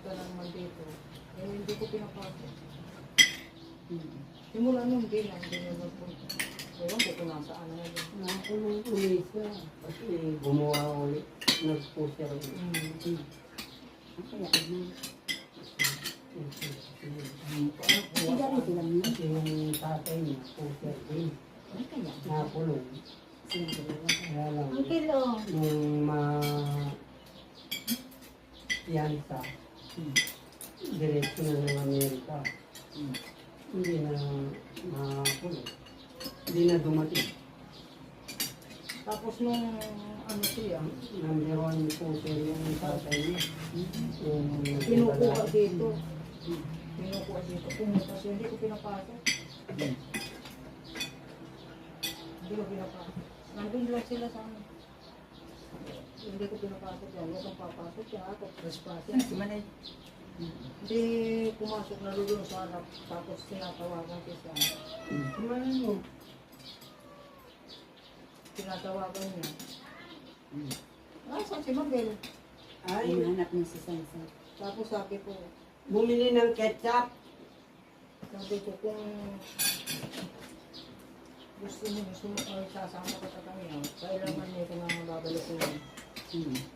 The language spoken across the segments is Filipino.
pumunta na naman dito. Eh, hindi ko pinapasok. Simula nung hindi na nagpunta. Ewan ko kung nasaan na yun. Nakakulong ulit siya. Kasi gumawa ulit. Nag-pusher ulit. Kaya ano. Sigarilyo lang yun. Kasi yung tatay niya, pusher din. Ay, kaya. Nakakulong. Kaya lang, Ang kilo. nung piyansa, diretso na ng Amerika. Hindi na makulong. Hindi na dumating. Tapos nung ano siya, Number one pusher yung tatay niya. Yung kinukuha dito. Kinukuha dito. Pumunta siya, hindi ko pinapasok. Hindi ko pinapasok. Nandun lang sila sa amin. Hindi ko pinapasok yan. Huwag kang papasok siya. Ako, trespassing. Hindi pumasok na doon sa harap. Tapos tinatawagan ko siya. Kumain mo. Tinatawagan niya. Saan si Mabel? Ay, Hinahanap niya si Sansa. Tapos sabi ko, bumili ng ketchup. sabi ko kung gusto mo ay sasama ko sa kanya, kailangan niya kung nga babalik ko yun.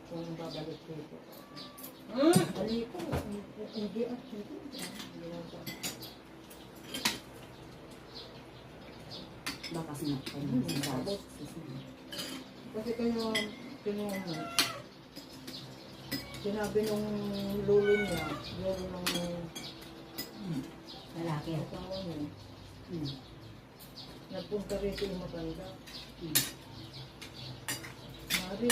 Kung babalik dito. Dali ko, hindi at dito. Baka sinaktan niya si Sansa. Kasi kayo, sinabi nung lolo niya, lolo ng Lalaki. asawa niya, nagpunta rito yung matanda. Mari,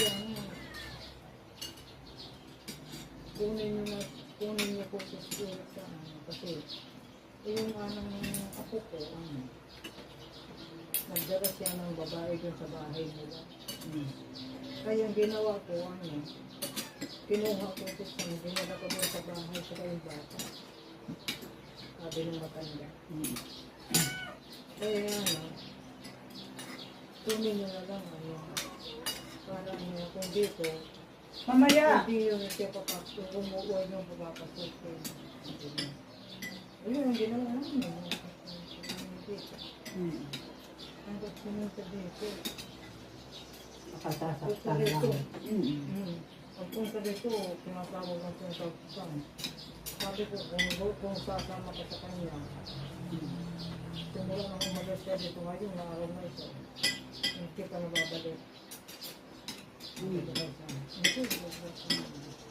kunin niyo po sa spirit sa kasi yung anong ako po, nagdala siya ng babae dun sa bahay nila. Kaya yung ginawa ko, kinuha ko ito sa dinala ko doon sa bahay sa kayong bata. Sabi ng matanda. Kaya kunin nyo na lang parang kung dito, Mamaya! hindi yun siya papasok, umuwi yung papapasok. Ayun ang ginawa namin. Hanggang pumunta dito. Nakasasaktan Punta dito. lang. Ang punta dito, tinatawag ng sinasaktan. Sabi ko, kung sasama ka sa kanya, simula nang umalis ka dito ngayon, naaraw na isa. Hindi ka na babalik. Hindi ka na isa. Hindi ka na babalik.